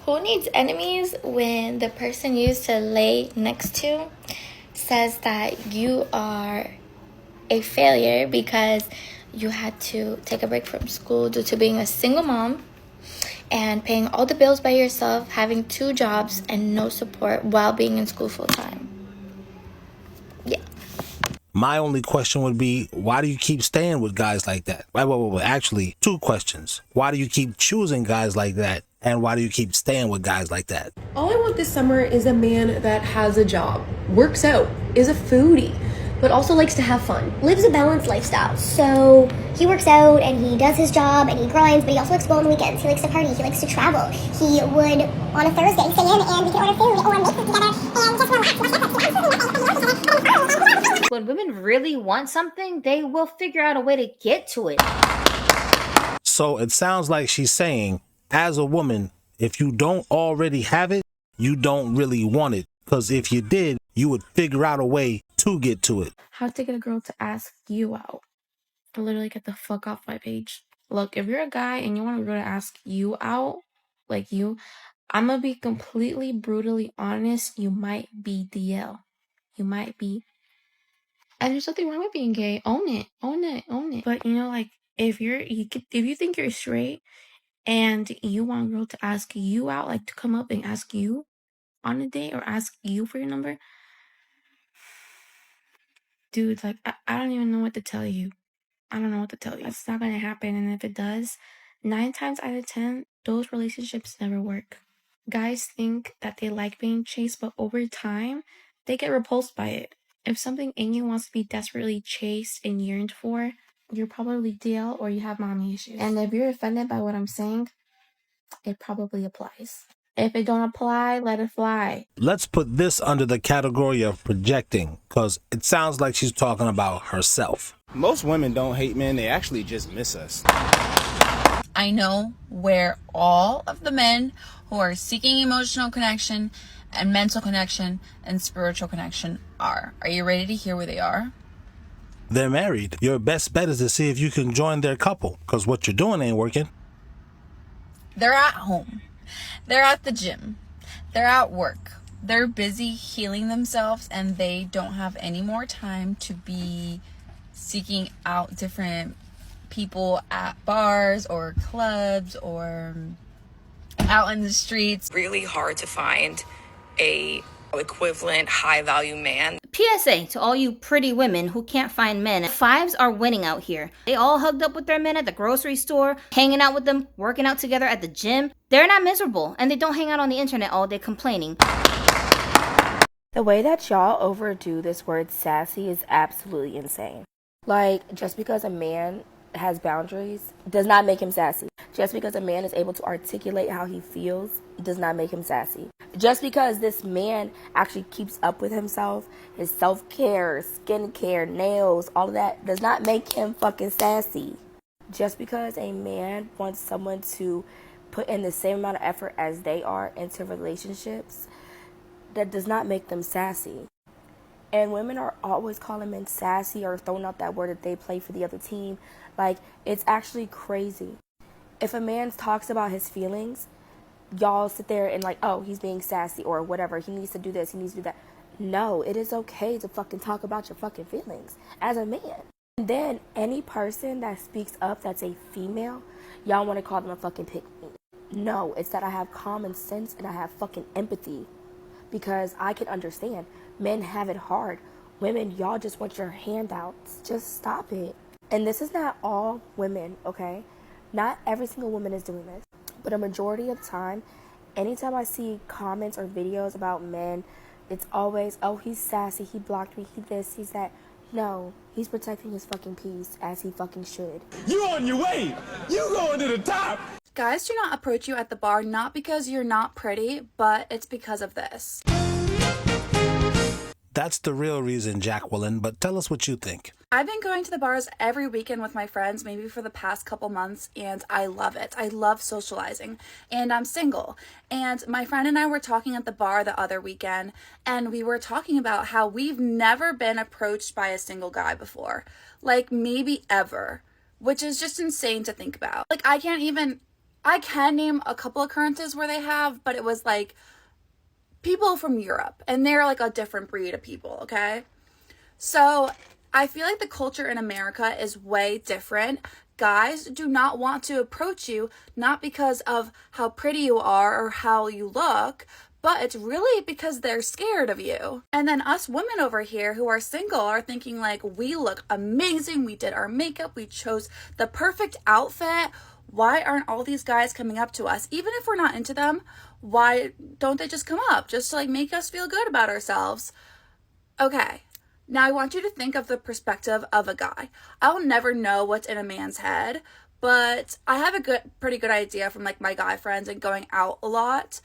Who needs enemies when the person you used to lay next to says that you are a failure because you had to take a break from school due to being a single mom and paying all the bills by yourself, having 2 jobs and no support while being in school full time? Yeah. My only question would be, why do you keep staying with guys like that? Wait. Actually, 2 questions. Why do you keep choosing guys like that? And why do you keep staying with guys like that? All I want this summer is a man that has a job, works out, is a foodie, but also likes to have fun. Lives a balanced lifestyle. So he works out and he does his job and he grinds, but he also likes to go on the weekends. He likes to party. He likes to travel. He would, on a Thursday, stay in and we can order food or make food together and just relax. When women really want something, they will figure out a way to get to it. So it sounds like she's saying, as a woman, if you don't already have it, you don't really want it. Because if you did, you would figure out a way to get to it. How to get a girl to ask you out? Literally get the fuck off my page. Look, if you're a guy and you want a girl to ask you out, like you, I'm gonna be completely brutally honest. You might be DL. You might be. And there's nothing wrong with being gay. Own it. Own it. Own it. But you know, like if you think you're straight and you want a girl to ask you out, like to come up and ask you on a date or ask you for your number, dude, like I don't even know what to tell you. I don't know what to tell you. It's not gonna happen, and if it does, 9 times out of 10, those relationships never work. Guys think that they like being chased, but over time, they get repulsed by it. If something in you wants to be desperately chased and yearned for, you're probably DL or you have mommy issues. And if you're offended by what I'm saying, it probably applies. If it don't apply, let it fly. Let's put this under the category of projecting, because it sounds like she's talking about herself. Most women don't hate men, they actually just miss us. I know where all of the men who are seeking emotional connection and mental connection and spiritual connection are. Are you ready to hear where they are? They're married. Your best bet is to see if you can join their couple, because what you're doing ain't working. They're at home. They're at the gym. They're at work. They're busy healing themselves and they don't have any more time to be seeking out different people at bars or clubs or out in the streets. Really hard to find a equivalent high value man. PSA to all you pretty women who can't find men. 5s are winning out here. They all hugged up with their men at the grocery store, hanging out with them, working out together at the gym. They're not miserable, and they don't hang out on the internet all day complaining. The way that y'all overdo this word sassy is absolutely insane. Like, just because a man has boundaries does not make him sassy. Just because a man is able to articulate how he feels does not make him sassy. Just because this man actually keeps up with himself, his self-care, skincare, nails, all of that does not make him fucking sassy. Just because a man wants someone to put in the same amount of effort as they are into relationships, that does not make them sassy. And women are always calling men sassy or throwing out that word that they play for the other team. Like, it's actually crazy. If a man talks about his feelings, y'all sit there and like, oh, he's being sassy or whatever. He needs to do this, he needs to do that. No, it is okay to fucking talk about your fucking feelings as a man. And then any person that speaks up that's a female, y'all want to call them a fucking pick me. No, it's that I have common sense and I have fucking empathy. Because I can understand. Men have it hard. Women, y'all just want your handouts. Just stop it. And this is not all women, okay? Not every single woman is doing this. But a majority of the time, anytime I see comments or videos about men, it's always, oh, he's sassy, he blocked me, he this, he's that. No, he's protecting his fucking peace, as he fucking should. You on your way! You going to the top! Guys do not approach you at the bar not because you're not pretty, but it's because of this. That's the real reason, Jacqueline, but tell us what you think. I've been going to the bars every weekend with my friends, maybe for the past couple months, and I love it. I love socializing, and I'm single. And my friend and I were talking at the bar the other weekend, and we were talking about how we've never been approached by a single guy before. Like, maybe ever, which is just insane to think about. Like, I can't even I can name a couple occurrences where they have, but it was like people from Europe, and they're like a different breed of people, okay? So I feel like the culture in America is way different. Guys do not want to approach you, not because of how pretty you are or how you look, but it's really because they're scared of you. And then us women over here who are single are thinking like, we look amazing, we did our makeup, we chose the perfect outfit. Why aren't all these guys coming up to us? Even if we're not into them, why don't they just come up just to like make us feel good about ourselves? Okay, now I want you to think of the perspective of a guy. I'll never know what's in a man's head, but I have a pretty good idea from like my guy friends and going out a lot.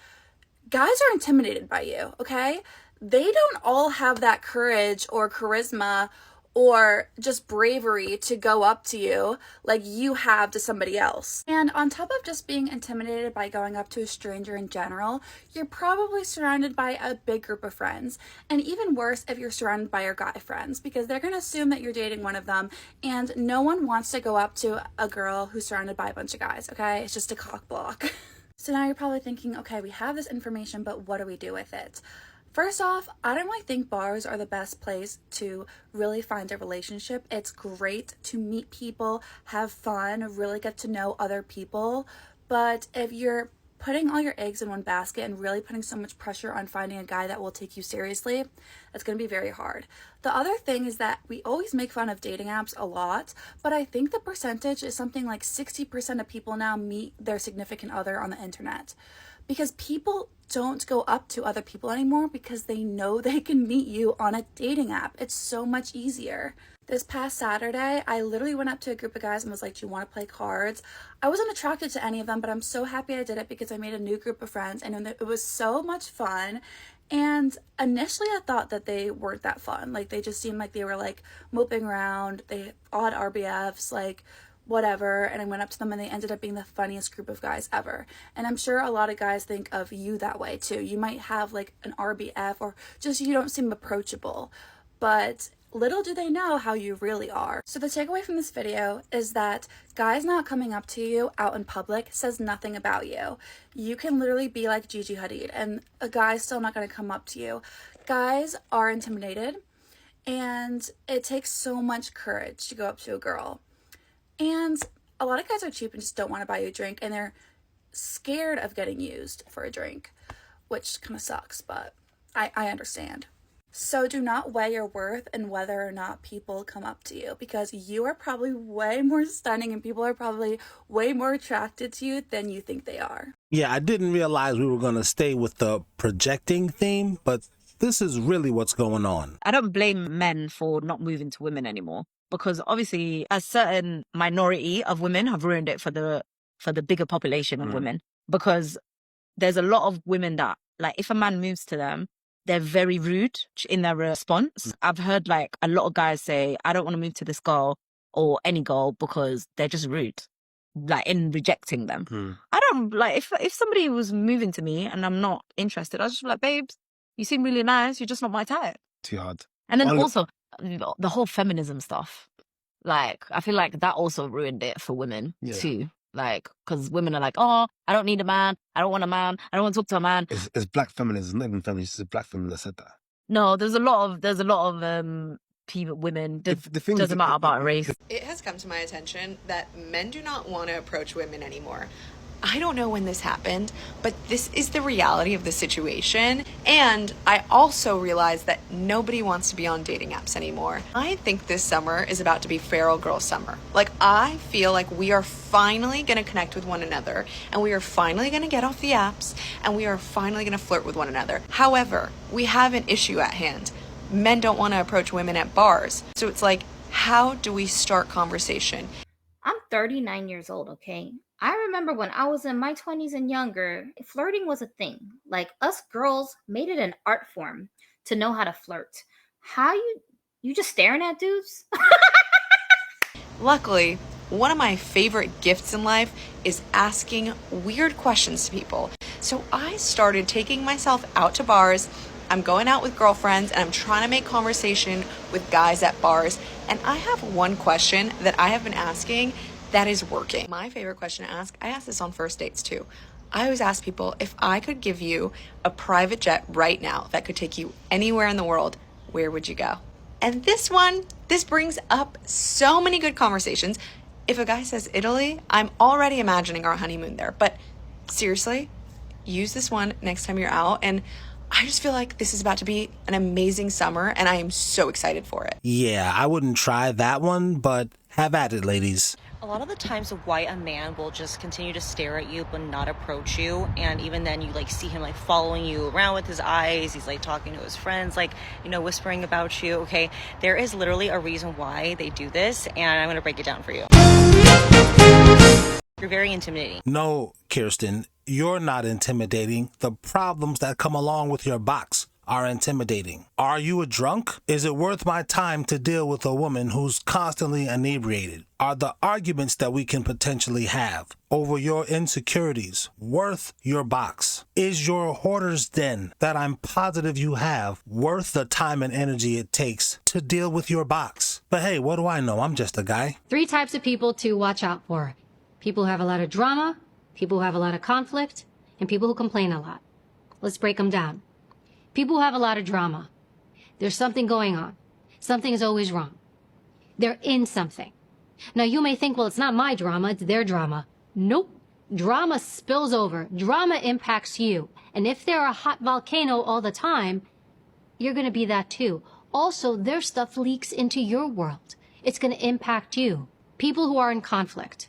Guys are intimidated by you, okay? They don't all have that courage or charisma or just bravery to go up to you like you have to somebody else. And on top of just being intimidated by going up to a stranger in general, you're probably surrounded by a big group of friends. And even worse if you're surrounded by your guy friends, because they're gonna assume that you're dating one of them, and no one wants to go up to a girl who's surrounded by a bunch of guys, okay? It's just a cock block. So now you're probably thinking, okay, we have this information, but what do we do with it? First off, I don't really think bars are the best place to really find a relationship. It's great to meet people, have fun, really get to know other people. But if you're putting all your eggs in one basket and really putting so much pressure on finding a guy that will take you seriously, that's going to be very hard. The other thing is that we always make fun of dating apps a lot, but I think the percentage is something like 60% of people now meet their significant other on the internet. Because people don't go up to other people anymore because they know they can meet you on a dating app. It's so much easier. This past Saturday, I literally went up to a group of guys and was like, do you want to play cards? I wasn't attracted to any of them, but I'm so happy I did it because I made a new group of friends and it was so much fun. And initially I thought that they weren't that fun. Like they just seemed like they were like moping around. They all had RBFs, like whatever, and I went up to them and they ended up being the funniest group of guys ever. And I'm sure a lot of guys think of you that way too. You might have like an RBF or just you don't seem approachable, but little do they know how you really are. So the takeaway from this video is that guys not coming up to you out in public says nothing about you. You can literally be like Gigi Hadid and a guy's still not going to come up to you. Guys are intimidated and it takes so much courage to go up to a girl. And a lot of guys are cheap and just don't want to buy you a drink, and they're scared of getting used for a drink, which kind of sucks, but I understand. So do not weigh your worth and whether or not people come up to you, because you are probably way more stunning and people are probably way more attracted to you than you think they are. Yeah, I didn't realize we were going to stay with the projecting theme, but this is really what's going on. I don't blame men for not moving to women anymore, because obviously a certain minority of women have ruined it for the bigger population of women, because there's a lot of women that, like, if a man moves to them, they're very rude in their response. I've heard like a lot of guys say, I don't want to move to this girl or any girl because they're just rude, like in rejecting them. I don't like, if somebody was moving to me and I'm not interested, I was just like, babes, you seem really nice, you're just not my type. Too hard. And then also the whole feminism stuff, like I feel like that also ruined it for women too. Like, because women are like, oh, I don't need a man, I don't want a man, I don't want to talk to a man. It's black feminism, not even feminists, it's black feminists that said that. No, there's a lot of people, women. The thing doesn't matter about race. It has come to my attention that men do not want to approach women anymore. I don't know when this happened, but this is the reality of the situation. And I also realized that nobody wants to be on dating apps anymore. I think this summer is about to be feral girl summer. Like, I feel like we are finally going to connect with one another, and we are finally going to get off the apps, and we are finally going to flirt with one another. However, we have an issue at hand. Men don't want to approach women at bars. So it's like, how do we start conversation? I'm 39 years old, okay? I remember when I was in my 20s and younger, flirting was a thing. Like, us girls made it an art form to know how to flirt. How you just staring at dudes? Luckily, one of my favorite gifts in life is asking weird questions to people. So I started taking myself out to bars. I'm going out with girlfriends and I'm trying to make conversation with guys at bars. And I have one question that I have been asking that is working. My favorite question to ask, I ask this on first dates too. I always ask people, if I could give you a private jet right now that could take you anywhere in the world, where would you go? And this brings up so many good conversations. If a guy says Italy, I'm already imagining our honeymoon there. But seriously, use this one next time you're out. And I just feel like this is about to be an amazing summer, and I am so excited for it. Yeah, I wouldn't try that one, but have at it, ladies. A lot of the times why a man will just continue to stare at you but not approach you, and even then you like see him like following you around with his eyes, he's like talking to his friends, like, you know, whispering about you. Okay, there is literally a reason why they do this, and I'm going to break it down for you. You're very intimidating. No, Kirsten, you're not intimidating. The problems that come along with your box are intimidating. Are you a drunk? Is it worth my time to deal with a woman who's constantly inebriated? Are the arguments that we can potentially have over your insecurities worth your box? Is your hoarder's den that I'm positive you have worth the time and energy it takes to deal with your box? But hey, what do I know? I'm just a guy. 3 types of people to watch out for. People who have a lot of drama, people who have a lot of conflict, and people who complain a lot. Let's break them down. People who have a lot of drama. There's something going on. Something is always wrong. They're in something. Now you may think, well, it's not my drama, it's their drama. Nope. Drama spills over. Drama impacts you. And if they're a hot volcano all the time, you're going to be that too. Also, their stuff leaks into your world. It's going to impact you. People who are in conflict.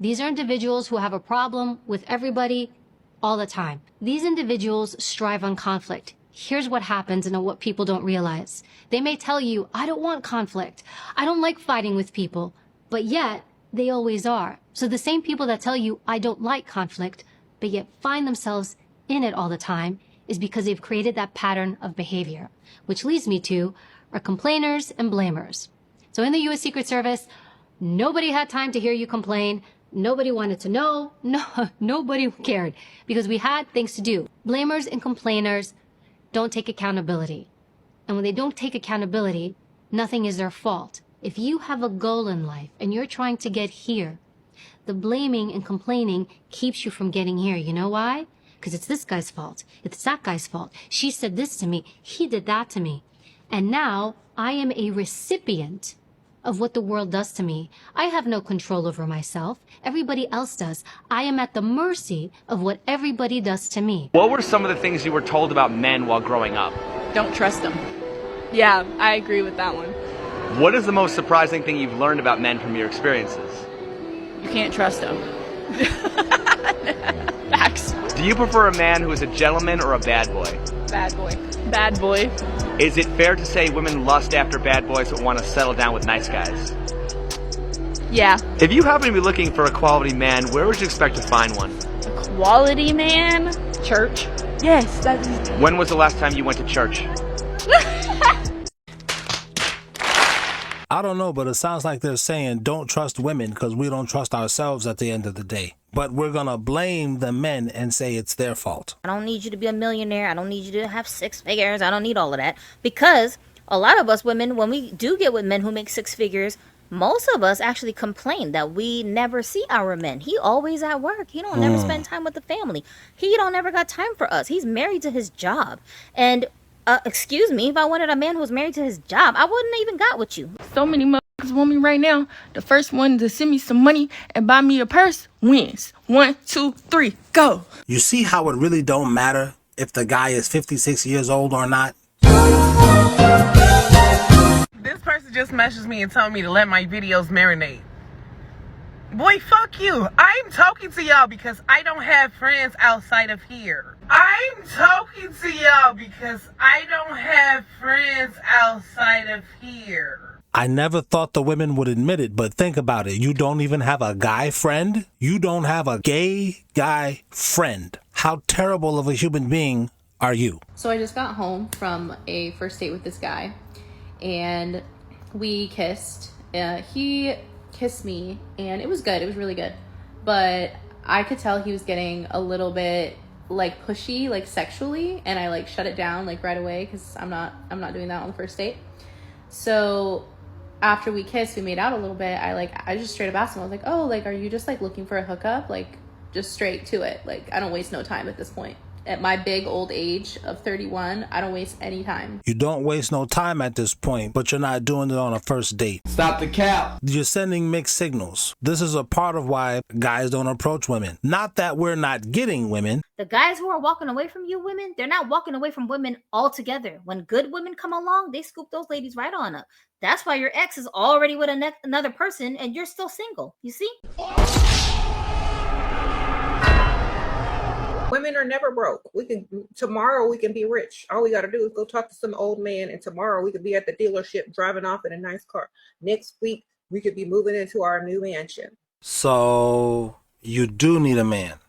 These are individuals who have a problem with everybody all the time. These individuals strive on conflict. Here's what happens and what people don't realize. They may tell you, I don't want conflict. I don't like fighting with people. But yet, they always are. So the same people that tell you, I don't like conflict, but yet find themselves in it all the time, is because they've created that pattern of behavior. Which leads me to are complainers and blamers. So in the U.S. Secret Service, nobody had time to hear you complain. Nobody wanted to know. Nobody cared because we had things to do. Blamers and complainers don't take accountability. And when they don't take accountability, nothing is their fault. If you have a goal in life and you're trying to get here, the blaming and complaining keeps you from getting here. You know why? Because it's this guy's fault. It's that guy's fault. She said this to me. He did that to me. And now I am a recipient of what the world does to me. I have no control over myself. Everybody else does. I am at the mercy of what everybody does to me. What were some of the things you were told about men while growing up? Don't trust them. Yeah, I agree with that one. What is the most surprising thing you've learned about men from your experiences? You can't trust them. Facts. Do you prefer a man who is a gentleman or a bad boy? Bad boy. Bad boy. Is it fair to say women lust after bad boys but want to settle down with nice guys? Yeah. If you happen to be looking for a quality man, where would you expect to find one? A quality man? Church. Yes, that's... When was the last time you went to church? I don't know, but it sounds like they're saying don't trust women because we don't trust ourselves at the end of the day. But we're going to blame the men and say it's their fault. I don't need you to be a millionaire. I don't need you to have 6 figures. I don't need all of that. Because a lot of us women, when we do get with men who make 6 figures, most of us actually complain that we never see our men. He always at work. He don't never spend time with the family. He don't never got time for us. He's married to his job. And excuse me, if I wanted a man who was married to his job, I wouldn't even got with you. So many motherfuckers want me right now. The first one to send me some money and buy me a purse wins. 1, 2, 3, go. You see how it really don't matter if the guy is 56 years old or not? This person just messaged me and told me to let my videos marinate. Boy, fuck you. I'm talking to y'all because I don't have friends outside of here. I'm talking to y'all because I don't have friends outside of here. I never thought the women would admit it, but think about it. You don't even have a guy friend? You don't have a gay guy friend. How terrible of a human being are you? So I just got home from a first date with this guy and we kissed. He kissed me and it was good. It was really good. But I could tell he was getting a little bit like pushy, like sexually, and I like shut it down like right away because I'm not doing that on the first date. So after we kissed, we made out a little bit. I just straight up asked him. I was like, oh, like, are you just like looking for a hookup? Like, just straight to it. Like, I don't waste no time at this point. At my big old age of 31, I don't waste any time. You don't waste no time at this point, but you're not doing it on a first date. Stop the cap. You're sending mixed signals. This is a part of why guys don't approach women. Not that we're not getting women. The guys who are walking away from you women, they're not walking away from women altogether. When good women come along, they scoop those ladies right on up. That's why your ex is already with another person and you're still single. You see? Women are never broke. Tomorrow we can be rich. All we got to do is go talk to some old man, and tomorrow we could be at the dealership driving off in a nice car. Next week we could be moving into our new mansion. So you do need a man.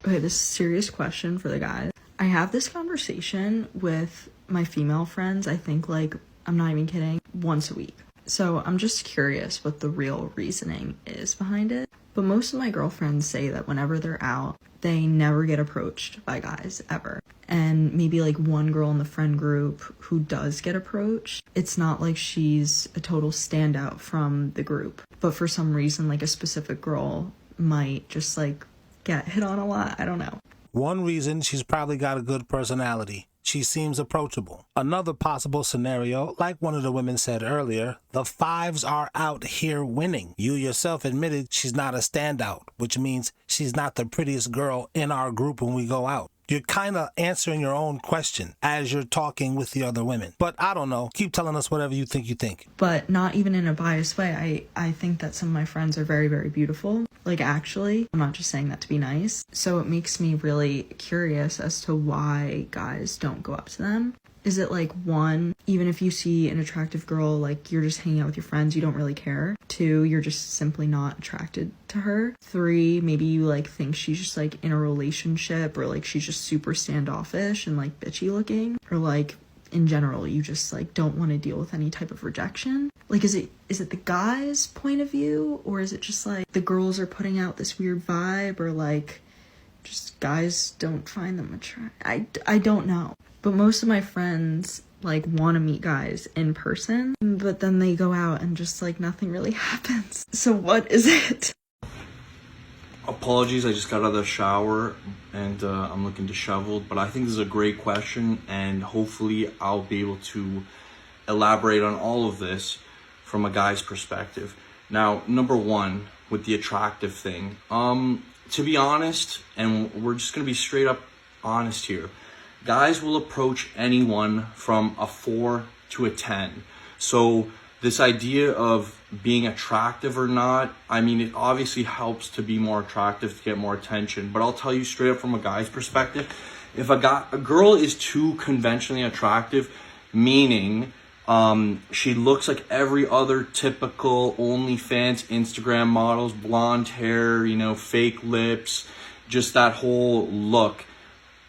Okay, this is a serious question for the guys. I have this conversation with my female friends, I think, like, I'm not even kidding, once a week. So I'm just curious what the real reasoning is behind it. But most of my girlfriends say that whenever they're out, they never get approached by guys, ever. And maybe like one girl in the friend group who does get approached, it's not like she's a total standout from the group. But for some reason, like a specific girl might just like get hit on a lot. I don't know. One reason, she's probably got a good personality. She seems approachable. Another possible scenario, like one of the women said earlier, the fives are out here winning. You yourself admitted she's not a standout, which means she's not the prettiest girl in our group when we go out. You're kind of answering your own question as you're talking with the other women. But I don't know. Keep telling us whatever you think. But not even in a biased way. I think that some of my friends are very, very beautiful. Like, actually, I'm not just saying that to be nice. So it makes me really curious as to why guys don't go up to them. Is it like, one, even if you see an attractive girl, like you're just hanging out with your friends, you don't really care? Two, you're just simply not attracted to her? Three, maybe you like think she's just like in a relationship, or like she's just super standoffish and like bitchy looking, or like in general you just like don't want to deal with any type of rejection? Like, is it the guy's point of view, or is it just like the girls are putting out this weird vibe, or like just guys don't find them attractive? I don't know. But most of my friends like want to meet guys in person, but then they go out and just like nothing really happens. So what is it? Apologies, I just got out of the shower and I'm looking disheveled, but I think this is a great question, and hopefully I'll be able to elaborate on all of this from a guy's perspective. Now, number one, with the attractive thing, to be honest, and we're just gonna be straight up honest here, guys will approach anyone from a 4 to a 10. So this idea of being attractive or not, I mean, it obviously helps to be more attractive to get more attention. But I'll tell you straight up from a guy's perspective, if a girl is too conventionally attractive, meaning she looks like every other typical OnlyFans Instagram models, blonde hair, you know, fake lips, just that whole look.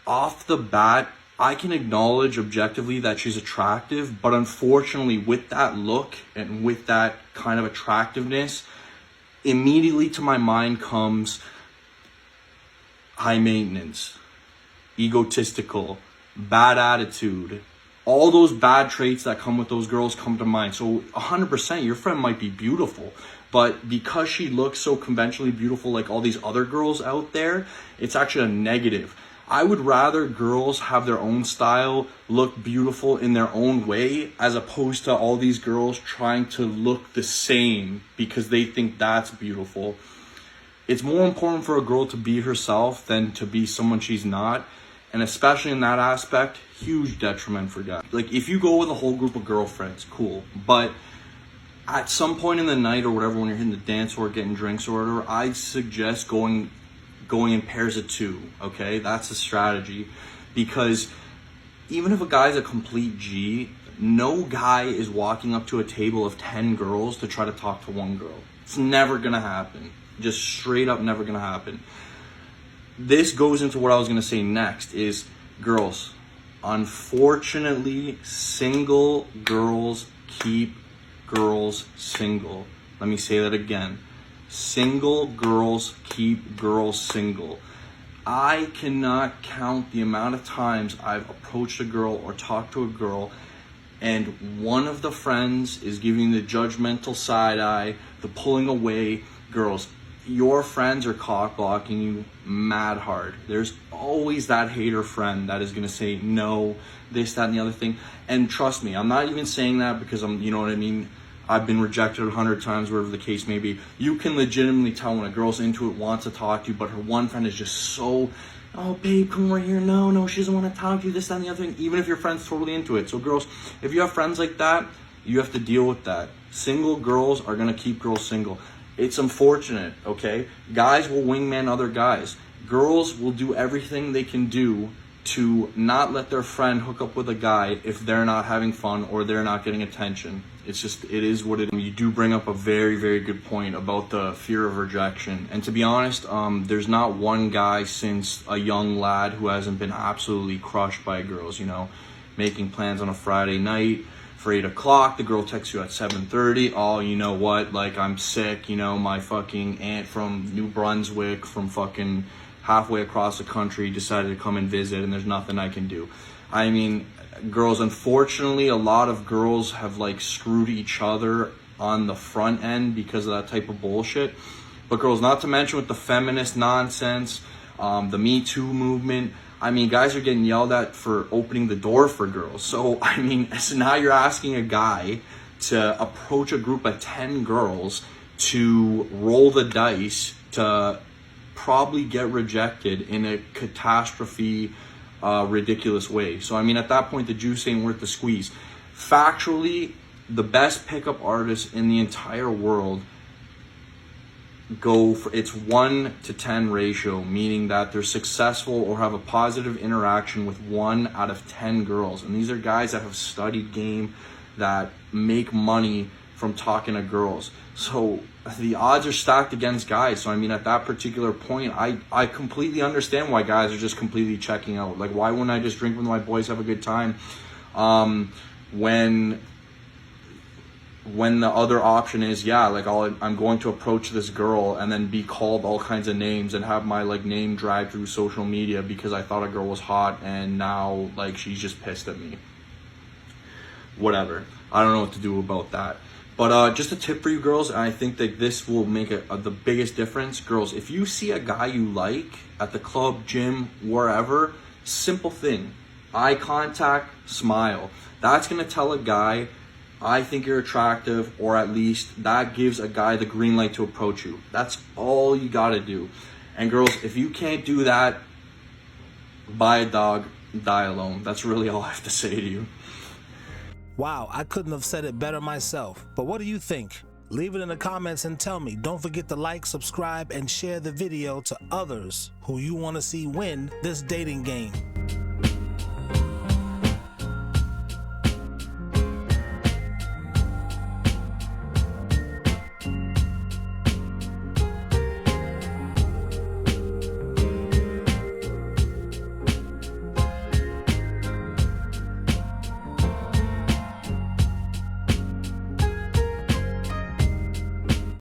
Off the bat, I can acknowledge objectively that she's attractive, but unfortunately with that look and with that kind of attractiveness, immediately to my mind comes high maintenance, egotistical, bad attitude. All those bad traits that come with those girls come to mind. So 100%, your friend might be beautiful, but because she looks so conventionally beautiful like all these other girls out there, it's actually a negative. I would rather girls have their own style, look beautiful in their own way, as opposed to all these girls trying to look the same because they think that's beautiful. It's more important for a girl to be herself than to be someone she's not. And especially in that aspect, huge detriment for guys. Like, if you go with a whole group of girlfriends, cool. But at some point in the night or whatever, when you're hitting the dance floor, getting drinks or whatever, I'd suggest going in pairs of 2, okay? That's a strategy, because even if a guy's a complete G, no guy is walking up to a table of 10 girls to try to talk to one girl. It's never gonna happen. Just straight up never gonna happen. This goes into what I was gonna say next is, girls, unfortunately, single girls keep girls single. Let me say that again. Single girls keep girls single. I cannot count the amount of times I've approached a girl or talked to a girl and one of the friends is giving the judgmental side eye, the pulling away, girls, your friends are cock blocking you mad hard. There's always that hater friend that is gonna say no, this, that, and the other thing. And trust me, I'm not even saying that because I'm, you know what I mean? I've been rejected 100 times, whatever the case may be. You can legitimately tell when a girl's into it, wants to talk to you, but her one friend is just so, oh babe, come over here. No, she doesn't want to talk to you, this, that, and the other thing, even if your friend's totally into it. So girls, if you have friends like that, you have to deal with that. Single girls are gonna keep girls single. It's unfortunate, okay? Guys will wingman other guys. Girls will do everything they can do to not let their friend hook up with a guy if they're not having fun or they're not getting attention. It's just, it is what it is. You do bring up a very, very good point about the fear of rejection. And to be honest, there's not one guy since a young lad who hasn't been absolutely crushed by girls, you know, making plans on a Friday night for 8 o'clock, the girl texts you at 7:30. Oh, you know what? Like, I'm sick. You know, my fucking aunt from New Brunswick, from fucking halfway across the country, decided to come and visit, and there's nothing I can do. I mean, girls, unfortunately, a lot of girls have like screwed each other on the front end because of that type of bullshit. But girls, not to mention with the feminist nonsense, the Me Too movement. I mean, guys are getting yelled at for opening the door for girls. So, I mean, so now you're asking a guy to approach a group of 10 girls to roll the dice to probably get rejected in a catastrophe, ridiculous way. So, I mean, at that point, the juice ain't worth the squeeze. Factually, the best pickup artists in the entire world go for, it's 1 to 10 ratio, meaning that they're successful or have a positive interaction with 1 out of 10 girls. And these are guys that have studied game, that make money from talking to girls. So the odds are stacked against guys. So I mean, at that particular point, I completely understand why guys are just completely checking out. Like, why wouldn't I just drink with my boys, have a good time, when the other option is, yeah, like I'm going to approach this girl and then be called all kinds of names and have my like name dragged through social media because I thought a girl was hot and now like she's just pissed at me. Whatever. I don't know what to do about that. But just a tip for you girls, and I think that this will make the biggest difference. Girls, if you see a guy you like at the club, gym, wherever, simple thing. Eye contact, smile. That's going to tell a guy, I think you're attractive, or at least that gives a guy the green light to approach you. That's all you gotta do. And girls, if you can't do that, buy a dog, die alone. That's really all I have to say to you. Wow, I couldn't have said it better myself. But what do you think? Leave it in the comments and tell me. Don't forget to like, subscribe, and share the video to others who you want to see win this dating game.